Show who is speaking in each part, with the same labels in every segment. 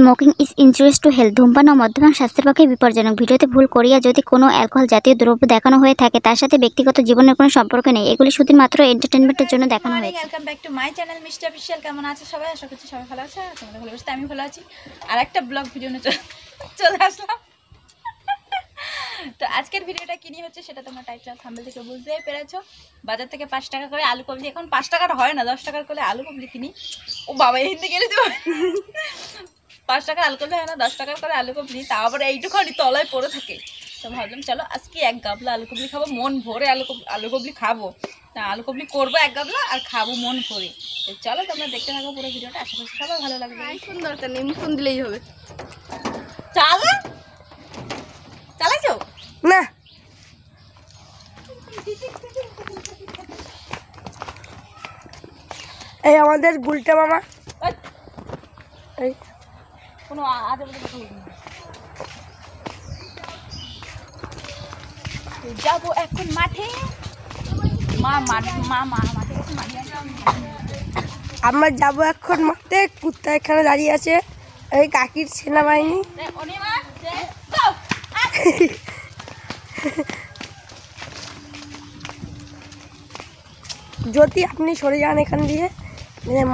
Speaker 1: Smoking is injurious to health. ধূমপান ও মদ্যপান স্বাস্থ্যের পক্ষে বিপজ্জনক। ভিডিওতে ভুল করিয়া যদি কোনো অ্যালকোহল জাতীয় দ্রব্য দেখানো হয়ে থাকে তার সাথে ব্যক্তিগত জীবনের কোনো সম্পর্ক নেই। এগুলি শুধুমাত্র এন্টারটেনমেন্টের জন্য দেখানো হয়েছে।
Speaker 2: Welcome back to my channel মিষ্টি অফিশিয়াল। কেমন আছে সবাই? আশা করছি সবাই ভালো আছে। আর তোমাদের ভালোবাসতে আমি ভালো আছি। আর একটা ব্লগ ভিডিও নিয়ে চলে আসলাম। তো আজকের ভিডিওটা কি নিয়ে হচ্ছে সেটা তোমরা টাইটেল থাম্বনেল থেকে বুঝতেই পেরেছো। বাজার থেকে 5 টাকা করে আলু কবলি, এখন 5 টাকার হয় না, 10 টাকার করে আলু কবলি কিনি। ও বাবা, হিন্দি গেলে দেবো। 5 টাকার আলু কবলি হয় না, 10 টাকার করে আলু কবলি, তাও আবার এইটুখানি তলায় পড়ে থাকে। তো ভাবলাম চলো আজকে এক গাবলা আলু কবলি খাবো, মন ভরে আলু কবলি খাবো। তা আলু কবলি করবো এক গাবলা আর খাবো মন ভরে। তো চলো তোমরা দেখতে থাকো পুরো ভিডিওটা, আশা করছি সবাই ভালো লাগবে।
Speaker 3: আইফোন দরকার নেই, ফোন দিলেই হবে।
Speaker 2: চালাইছো
Speaker 3: না, এই আমাদের গুলটা মামা এই
Speaker 2: কোনো আজে বাজে কথা বলবি না। যাবো এখন মাঠে। মাঠে গেছে, মাঠে
Speaker 3: আমরা যাবো এখন মাঠে। কুত্তা এখানে দাঁড়িয়ে আছে, এই কাকির সেনাবাহিনী। যদি আপনি সরে যান এখান দিয়ে,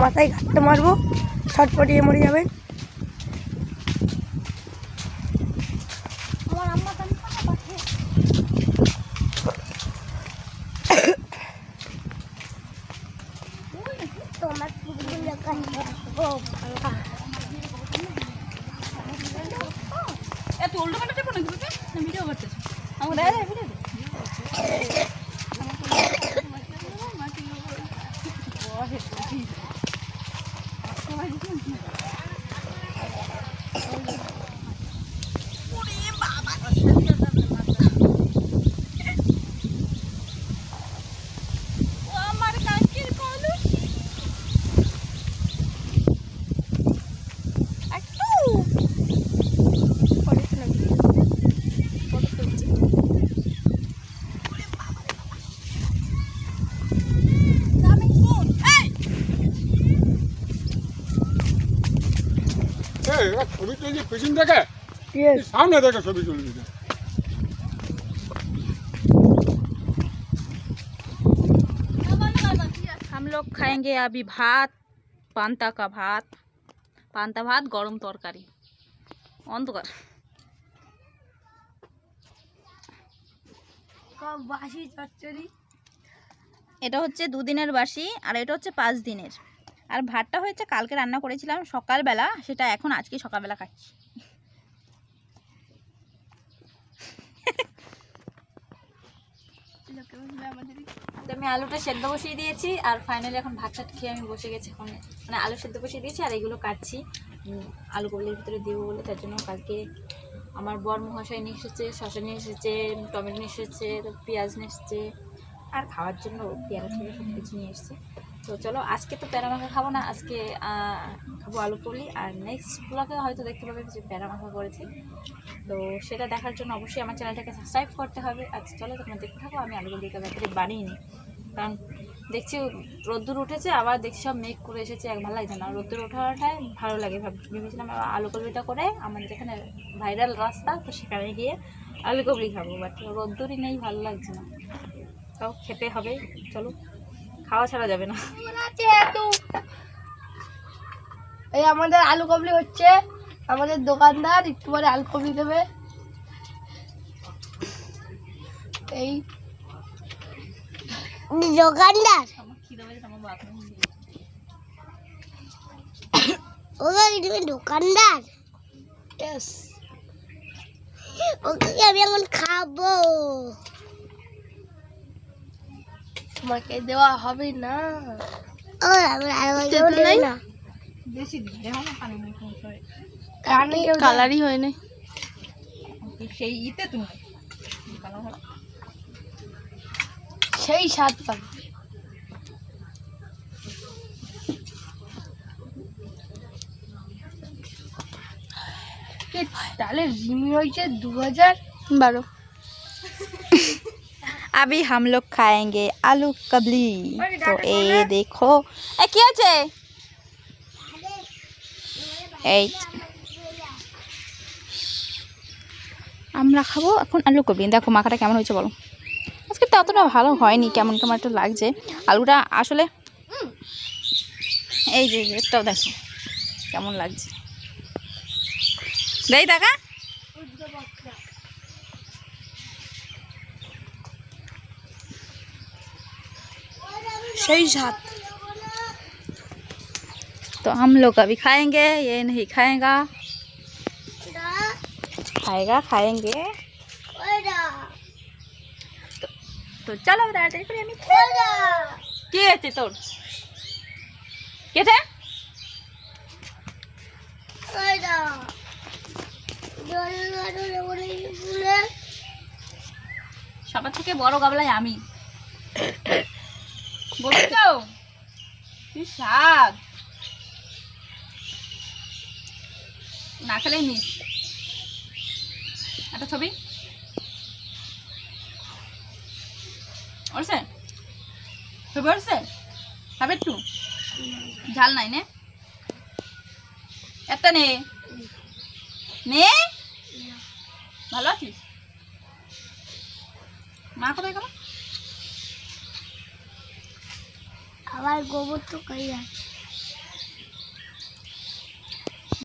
Speaker 3: মাথায় ঘাটতে মারবো, ছটপটিয়ে মরে যাবেন।
Speaker 2: এত উল্টো পাল্টা টেপো না, ভিডিও করতেছো আমাকে দেখা যায় ভিডিও।
Speaker 4: ছবি তুলছি পেছন থেকে, সামনে দেখে ছবি তুলছি।
Speaker 2: हम लोग खाएंगे अभी भात, पांता का भात, पांता भात गरम तरकारी अंधकार।
Speaker 3: বাসি চচ্চড়ি,
Speaker 2: এটা হচ্ছে 2 দিনের বাসি আর এটা হচ্ছে 5 দিনের। আর ভাতটা হয়েছে কালকে রান্না করেছিলাম সকালবেলা, সেটা এখন আজকে সকালবেলা খাচ্ছি। আমি আলুটা সেদ্ধ বসিয়ে দিয়েছি আর ফাইনালি এখন ভাতটা খেয়ে আমি বসে গেছি। এখন মানে আলু সেদ্ধ বসিয়ে দিয়েছি আর এগুলো কাটছি আলু কবলির ভিতরে দেবো বলে। তার জন্য কালকে আমার বর মহাশয় নিয়ে এসেছে, শসা নিয়ে এসেছে, টমেটো নিয়ে এসেছে, পেঁয়াজ নিয়ে এসেছে, আর খাওয়ার জন্য পেয়ারা থেকে সব কিছু নিয়ে এসেছে। তো চলো আজকে তো প্যারা মাখা খাবো না, আজকে খাবো আলু কবলি। আর নেক্সট ব্লগে হয়তো দেখতে পাবে যে প্যারা মাখা করেছে। তো সেটা দেখার জন্য অবশ্যই আমার চ্যানেলটাকে সাবস্ক্রাইব করতে হবে। আচ্ছা চলো তোমরা দেখতে থাকো। আমি আলু কবলিটা ব্যাপারে বানিয়ে নিই, কারণ দেখছি রোদ্দুর উঠেছে, আবার দেখছি সব মেঘ করে এসেছে, এক ভালো লাগছে না। রোদ্দুর ওঠাটাই ভালো লাগে। ভেবেছিলাম আলু কবলিটা করে আমাদের এখানে ভাইরাল রাস্তা, তো সেখানে গিয়ে আলু কবলি খাবো, বাট রোদ্দুরই নেই, ভালো লাগছে না। তাও খেতে হবে, চলো খাওয়া ছাড়া যাবে না।
Speaker 3: এই আমাদের আলু কবলি হচ্ছে, আমাদের দোকানদার একটু পরে আলু কবলি দেবে। এই দোকানদার
Speaker 2: আমার খিদে পেয়েছে, আমার বাথরুম
Speaker 3: তুমি দোকানদার? ইয়েস, ওকে আমি এখন খাবো, তোমাকে দেওয়া হবে না। ও না
Speaker 2: বেশি দেখো না, পানি নেই,
Speaker 3: কালারই হয় না
Speaker 2: সেই ইতে তুমি
Speaker 3: সেই স্বাদ পাবে। ডালের রিমি হয়েছে 2012।
Speaker 2: अभी हम लोग खाएंगे आलू कबली। तो ये देखो, क्या আমরা খাবো এখন আলুকপি। দেখো মাখাটা কেমন হয়েছে বলো। আজকে তো অতটা ভালো হয়নি, কেমন কেমন একটা লাগছে আলুটা আসলে। এই যে এটাও দেখো কেমন লাগছে, দেই দেখা।
Speaker 3: সেই স্বাদ।
Speaker 2: तो हम लोग अभी खाएंगे, ये नहीं खाएगा, खाएगा खाएंगे। तो चलो दादा করে আমি কি আছে তোর কেটে সবার থেকে বড় গাবলাই আমি বলছো। কি স্বাদ, না খেলেই মিস। একটা ছবি ওরছে ছবি ওরছে খাবে একটু ঝাল নাই নে একটা নে নে। ভালো আছিস? মা কোথায় গেল?
Speaker 3: আবার গোবর তো কই আছে।